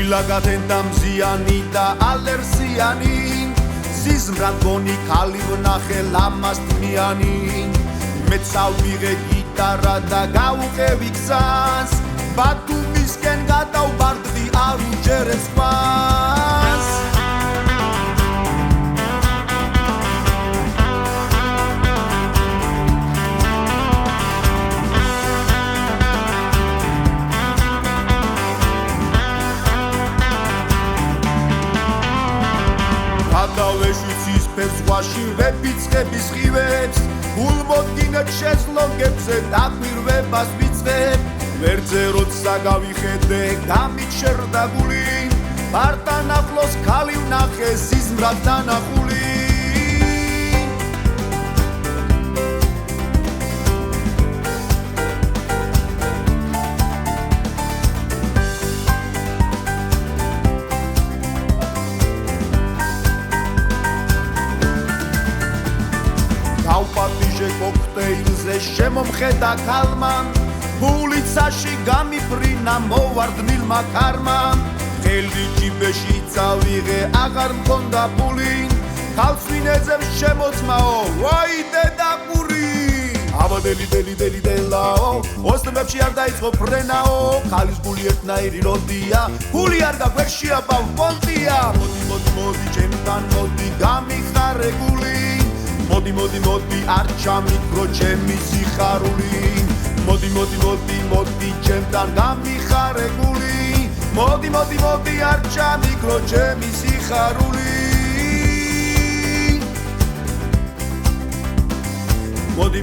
ვილა გათენდა მზიანი და ალერსიანი სიზმრად გონი ქალი ვნახე ლამას თმიანი მეც ავიღე გიტარა და გავუყევი გზას ბათუმისკენ გადავბარდდი არ უჯერებს ყვას გადავეშვიცის ფერზღვაში ვებიწყების ხივებს გულმოდგინეთ შეზლონგებზე დაგვირვებას ვიწყებ ვერძე როცა გავიხედე გამიჩერდა გული პარტან ახლოს ქალი ვნახე სიზმრად დანახული დავპატიჟე კოქტეილზე შემომხედა ქალმა გულიცაში გამიფრინა მოვარდნილმა ქარმა ხელი ჯიბეში წავიღე აღარ მქონდა ფული ქალს ვინ ეძებს შემოწმაო ვაი დედაკური აბადელი დელი დელაო ოსტმებში არ დაიწყო ფრენაო ქალის გული ერთნაირი როდია ფული არ გაგვერშია პონტია მოდი ჩემთან მოდი გამიხარე გული მოდი არ ჩამიქრო ჩემი სიხარული მოდი ჩემთან გამიხარე გული მოდი არ ჩამიქრო ჩემი სიხარული მოდი